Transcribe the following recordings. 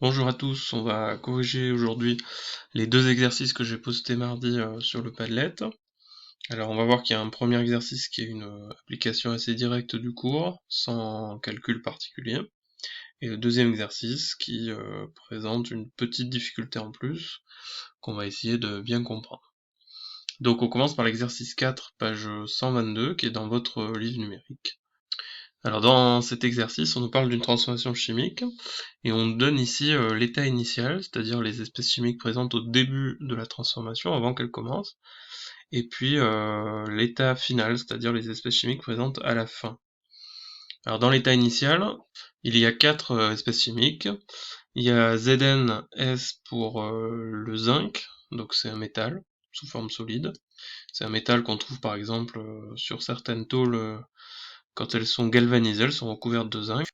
Bonjour à tous, on va corriger aujourd'hui les deux exercices que j'ai postés mardi sur le Padlet. Alors on va voir qu'il y a un premier exercice qui est une application assez directe du cours, sans calcul particulier, et le deuxième exercice qui présente une petite difficulté en plus, qu'on va essayer de bien comprendre. Donc on commence par l'exercice 4, page 122, qui est dans votre livre numérique. Alors dans cet exercice, on nous parle d'une transformation chimique, et on nous donne ici l'état initial, c'est-à-dire les espèces chimiques présentes au début de la transformation, avant qu'elle commence, et puis l'état final, c'est-à-dire les espèces chimiques présentes à la fin. Alors dans l'état initial, il y a quatre espèces chimiques. Il y a ZnS pour le zinc, donc c'est un métal sous forme solide. C'est un métal qu'on trouve par exemple sur certaines tôles quand elles sont galvanisées, elles sont recouvertes de zinc.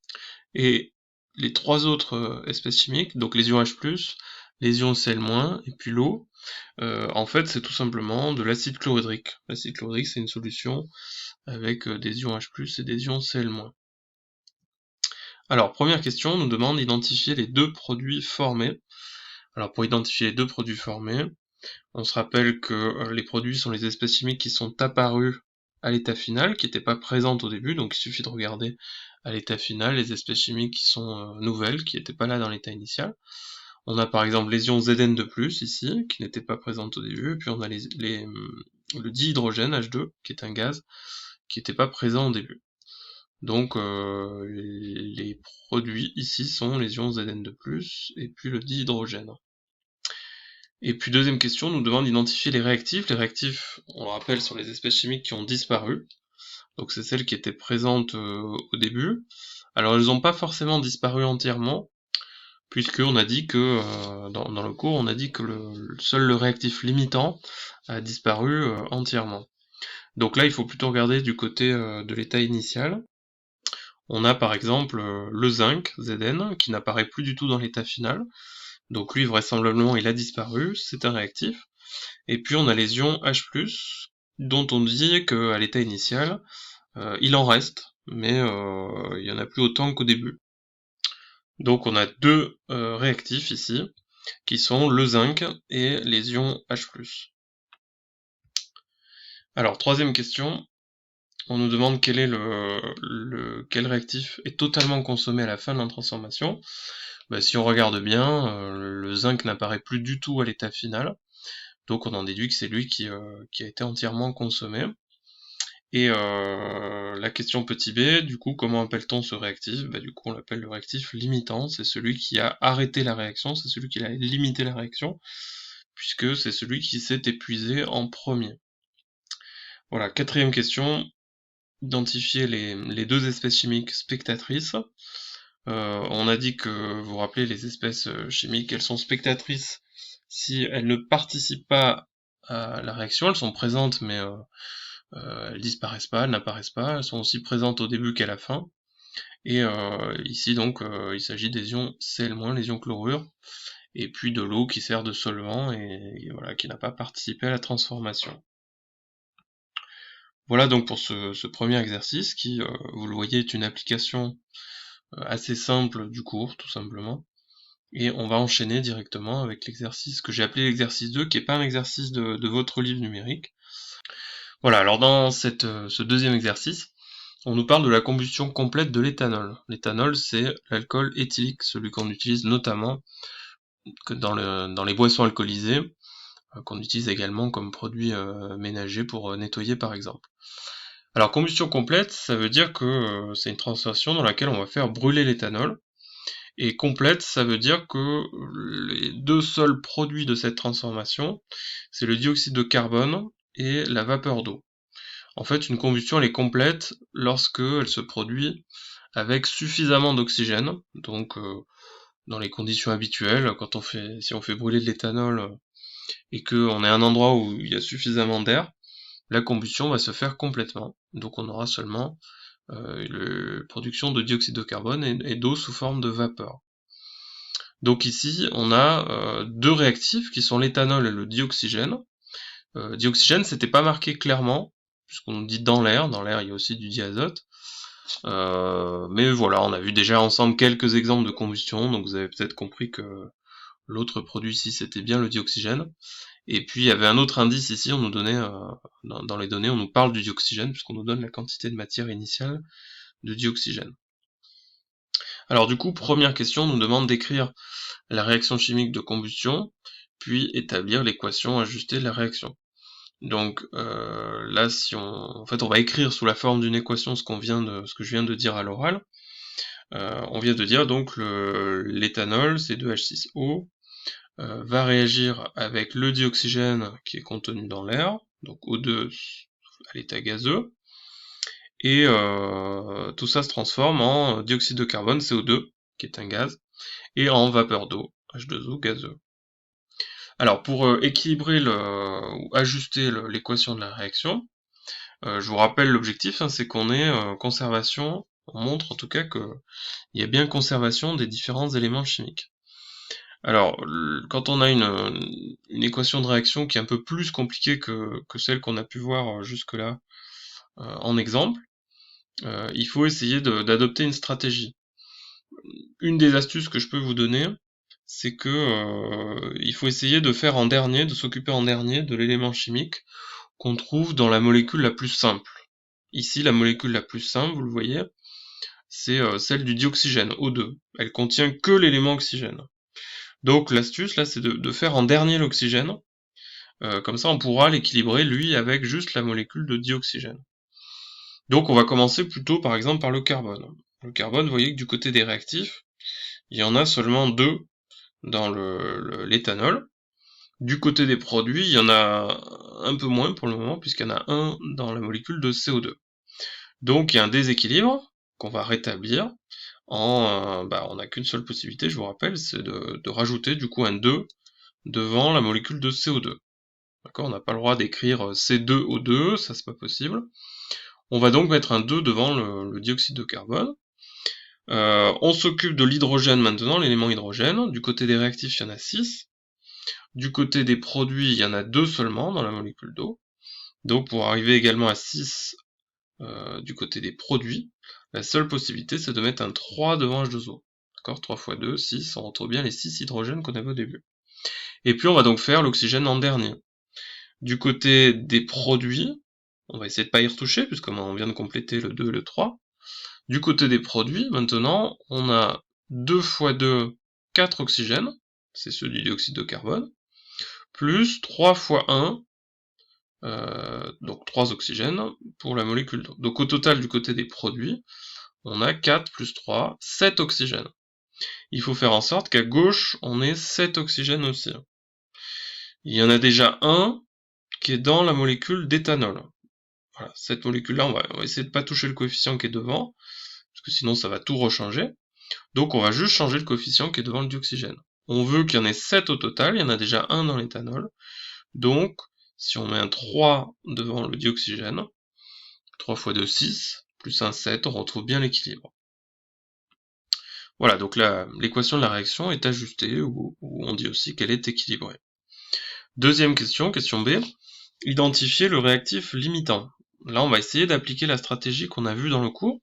Et les trois autres espèces chimiques, donc les ions H+, les ions Cl-, et puis l'eau, en fait c'est tout simplement de l'acide chlorhydrique. L'acide chlorhydrique c'est une solution avec des ions H+, et des ions Cl-. Alors première question, on nous demande d'identifier les deux produits formés. Alors pour identifier les deux produits formés, on se rappelle que les produits sont les espèces chimiques qui sont apparues à l'état final, qui n'étaient pas présentes au début, donc il suffit de regarder à l'état final les espèces chimiques qui sont nouvelles, qui n'étaient pas là dans l'état initial. On a par exemple les ions Zn2+, ici, qui n'étaient pas présentes au début, et puis on a le dihydrogène, H2, qui est un gaz, qui n'était pas présent au début. Donc les produits ici sont les ions Zn2+, et puis le dihydrogène. Et puis deuxième question, on nous demande d'identifier les réactifs. Les réactifs, on le rappelle, sont les espèces chimiques qui ont disparu. Donc c'est celles qui étaient présentes au début. Alors elles n'ont pas forcément disparu entièrement, puisqu'on a dit que, dans le cours, on a dit que seul le réactif limitant a disparu entièrement. Donc là, il faut plutôt regarder du côté de l'état initial. On a par exemple le zinc, Zn, qui n'apparaît plus du tout dans l'état final. Donc lui, vraisemblablement, il a disparu, c'est un réactif. Et puis on a les ions H+, dont on dit qu'à l'état initial, il en reste, mais il y en a plus autant qu'au début. Donc on a deux réactifs ici, qui sont le zinc et les ions H+. Alors troisième question, on nous demande quel réactif est totalement consommé à la fin de la transformation. Bah, si on regarde bien, le zinc n'apparaît plus du tout à l'état final, donc on en déduit que c'est lui qui a été entièrement consommé. Et la question petit b, du coup, comment appelle-t-on ce réactif? Bah, du coup, on l'appelle le réactif limitant, c'est celui qui a arrêté la réaction, c'est celui qui a limité la réaction, puisque c'est celui qui s'est épuisé en premier. Voilà, quatrième question, identifier les deux espèces chimiques spectatrices. On a dit que, vous vous rappelez, les espèces chimiques, elles sont spectatrices si elles ne participent pas à la réaction, elles sont présentes mais elles disparaissent pas, elles n'apparaissent pas, elles sont aussi présentes au début qu'à la fin. Et ici donc il s'agit des ions Cl-, les ions chlorure, et puis de l'eau qui sert de solvant et voilà, qui n'a pas participé à la transformation. Voilà donc pour ce premier exercice qui, vous le voyez, est une application assez simple du cours, tout simplement. Et on va enchaîner directement avec l'exercice que j'ai appelé l'exercice 2, qui n'est pas un exercice de votre livre numérique. Voilà, alors dans ce deuxième exercice, on nous parle de la combustion complète de l'éthanol. L'éthanol, c'est l'alcool éthylique, celui qu'on utilise notamment dans les boissons alcoolisées, qu'on utilise également comme produit ménager pour nettoyer par exemple. Alors combustion complète, ça veut dire que c'est une transformation dans laquelle on va faire brûler l'éthanol. Et complète, ça veut dire que les deux seuls produits de cette transformation, c'est le dioxyde de carbone et la vapeur d'eau. En fait, une combustion elle est complète lorsque elle se produit avec suffisamment d'oxygène. Donc, dans les conditions habituelles, si on fait brûler de l'éthanol et qu'on est à un endroit où il y a suffisamment d'air, la combustion va se faire complètement. Donc, on aura seulement la production de dioxyde de carbone et d'eau sous forme de vapeur. Donc ici, on a deux réactifs qui sont l'éthanol et le dioxygène. Dioxygène, c'était pas marqué clairement, puisqu'on dit dans l'air il y a aussi du diazote. Mais voilà, on a vu déjà ensemble quelques exemples de combustion, donc vous avez peut-être compris que l'autre produit ici c'était bien le dioxygène. Et puis il y avait un autre indice ici, on nous donnait, dans les données, on nous parle du dioxygène, puisqu'on nous donne la quantité de matière initiale de dioxygène. Alors du coup, première question, on nous demande d'écrire la réaction chimique de combustion, puis établir l'équation ajustée de la réaction. Donc là, en fait, on va écrire sous la forme d'une équation ce que je viens de dire à l'oral. On vient de dire donc l'éthanol, C2H6O, va réagir avec le dioxygène qui est contenu dans l'air, donc O2 à l'état gazeux, et tout ça se transforme en dioxyde de carbone, CO2, qui est un gaz, et en vapeur d'eau, H2O gazeux. Alors pour équilibrer ou ajuster l'équation de la réaction, je vous rappelle l'objectif, hein, c'est qu'on ait conservation, on montre en tout cas qu'il y a bien conservation des différents éléments chimiques. Alors, quand on a une équation de réaction qui est un peu plus compliquée que celle qu'on a pu voir jusque-là en exemple, il faut essayer d'adopter une stratégie. Une des astuces que je peux vous donner, c'est que il faut essayer de faire en dernier, de s'occuper en dernier de l'élément chimique qu'on trouve dans la molécule la plus simple. Ici, la molécule la plus simple, vous le voyez, c'est celle du dioxygène, O2. Elle contient que l'élément oxygène. Donc l'astuce là, c'est de faire en dernier l'oxygène. Comme ça, on pourra l'équilibrer, lui, avec juste la molécule de dioxygène. Donc on va commencer plutôt, par exemple, par le carbone. Le carbone, vous voyez que du côté des réactifs, il y en a seulement 2 dans l'éthanol. Du côté des produits, il y en a un peu moins pour le moment, puisqu'il y en a un dans la molécule de CO2. Donc il y a un déséquilibre qu'on va rétablir on n'a qu'une seule possibilité, je vous rappelle, c'est de rajouter du coup un 2 devant la molécule de CO2. D'accord, on n'a pas le droit d'écrire C2O2, ça c'est pas possible. On va donc mettre un 2 devant le dioxyde de carbone. On s'occupe de l'hydrogène maintenant, l'élément hydrogène. Du côté des réactifs, il y en a 6. Du côté des produits, il y en a 2 seulement dans la molécule d'eau. Donc pour arriver également à 6 du côté des produits, la seule possibilité c'est de mettre un 3 devant H2O. D'accord, 3 x 2, 6, on retrouve bien les 6 hydrogènes qu'on avait au début. Et puis on va donc faire l'oxygène en dernier. Du côté des produits, on va essayer de pas y retoucher, puisqu'on vient de compléter le 2 et le 3. Du côté des produits, maintenant, on a 2 x 2, 4 oxygènes, c'est ceux du dioxyde de carbone, plus 3 x 1, donc 3 oxygènes, pour la molécule d'eau. Donc au total, du côté des produits, on a 4 plus 3, 7 oxygènes. Il faut faire en sorte qu'à gauche, on ait 7 oxygènes aussi. Il y en a déjà un qui est dans la molécule d'éthanol. Voilà, cette molécule-là, on va essayer de pas toucher le coefficient qui est devant, parce que sinon ça va tout rechanger. Donc on va juste changer le coefficient qui est devant le dioxygène. On veut qu'il y en ait 7 au total, il y en a déjà un dans l'éthanol. Donc, si on met un 3 devant le dioxygène, 3 x 2, 6, plus un 7, on retrouve bien l'équilibre. Voilà, donc là, l'équation de la réaction est ajustée, ou on dit aussi qu'elle est équilibrée. Deuxième question, question B, identifier le réactif limitant. Là, on va essayer d'appliquer la stratégie qu'on a vue dans le cours.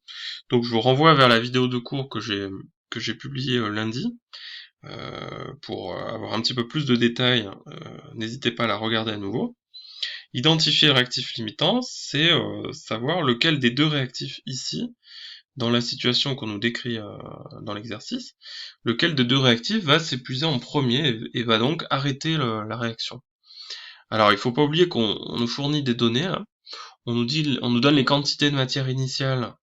Donc je vous renvoie vers la vidéo de cours que j'ai publiée lundi. Pour avoir un petit peu plus de détails, n'hésitez pas à la regarder à nouveau. Identifier le réactif limitant, c'est savoir lequel des deux réactifs ici, dans la situation qu'on nous décrit dans l'exercice, lequel des deux réactifs va s'épuiser en premier et va donc arrêter la réaction. Alors il faut pas oublier qu'on nous fournit des données, hein. On nous donne les quantités de matière initiale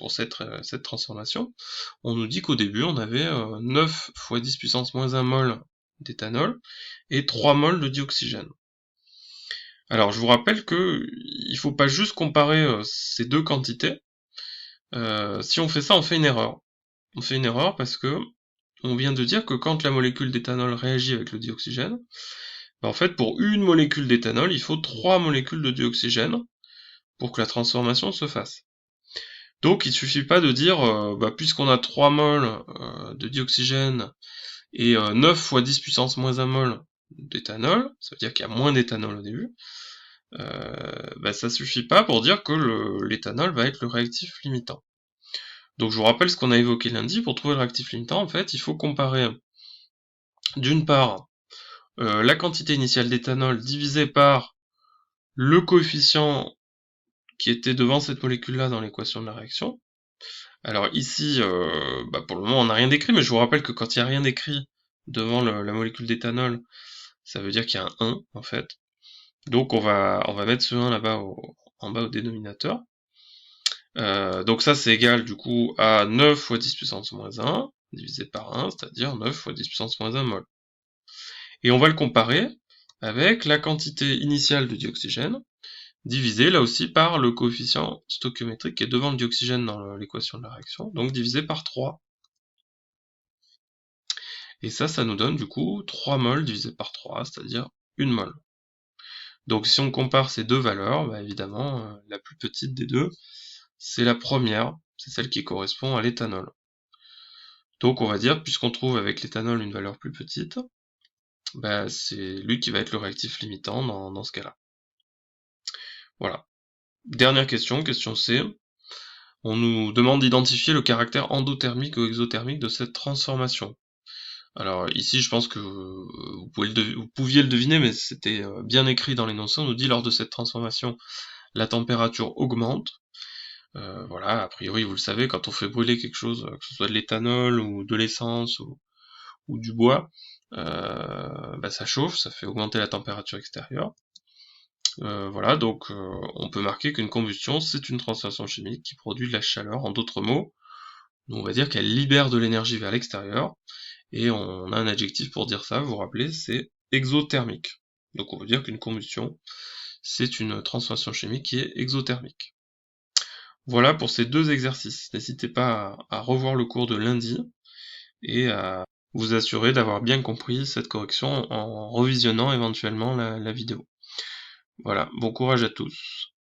pour cette transformation. On nous dit qu'au début on avait 9 x 10 puissance moins 1 mol d'éthanol et 3 mols de dioxygène. Alors je vous rappelle que il faut pas juste comparer ces deux quantités. Si on fait ça, on fait une erreur. On fait une erreur parce que on vient de dire que quand la molécule d'éthanol réagit avec le dioxygène, en fait pour une molécule d'éthanol, il faut 3 molécules de dioxygène pour que la transformation se fasse. Donc il suffit pas de dire, puisqu'on a 3 mols de dioxygène et 9 x 10 puissance moins 1 mol d'éthanol, ça veut dire qu'il y a moins d'éthanol au début, ça suffit pas pour dire que l'éthanol va être le réactif limitant. Donc je vous rappelle ce qu'on a évoqué lundi, pour trouver le réactif limitant, en fait, il faut comparer, d'une part, la quantité initiale d'éthanol divisée par le coefficient qui était devant cette molécule-là dans l'équation de la réaction. Alors ici, pour le moment on n'a rien d'écrit, mais je vous rappelle que quand il n'y a rien d'écrit devant la molécule d'éthanol, ça veut dire qu'il y a un 1 en fait. Donc on va mettre ce 1 là-bas en bas au dénominateur. Donc ça c'est égal du coup à 9 fois 10 puissance moins 1, divisé par 1, c'est-à-dire 9 fois 10 puissance moins 1 mol. Et on va le comparer avec la quantité initiale de dioxygène, divisé là aussi par le coefficient stoichiométrique qui est devant le dioxygène dans l'équation de la réaction, donc divisé par 3. Et ça nous donne du coup 3 moles divisé par 3, c'est-à-dire 1 mol. Donc si on compare ces deux valeurs, évidemment, la plus petite des deux, c'est la première, c'est celle qui correspond à l'éthanol. Donc on va dire, puisqu'on trouve avec l'éthanol une valeur plus petite, c'est lui qui va être le réactif limitant dans ce cas-là. Voilà. Dernière question, question C. On nous demande d'identifier le caractère endothermique ou exothermique de cette transformation. Alors ici, je pense que vous pouviez le deviner, mais c'était bien écrit dans l'énoncé. On nous dit lors de cette transformation, la température augmente. Voilà, a priori, vous le savez, quand on fait brûler quelque chose, que ce soit de l'éthanol ou de l'essence ou du bois, ça chauffe, ça fait augmenter la température extérieure. Voilà, donc on peut marquer qu'une combustion, c'est une transformation chimique qui produit de la chaleur. En d'autres mots, on va dire qu'elle libère de l'énergie vers l'extérieur, et on a un adjectif pour dire ça, vous vous rappelez, c'est exothermique. Donc on veut dire qu'une combustion, c'est une transformation chimique qui est exothermique. Voilà pour ces deux exercices. N'hésitez pas à revoir le cours de lundi et à vous assurer d'avoir bien compris cette correction en revisionnant éventuellement la vidéo. Voilà, bon courage à tous.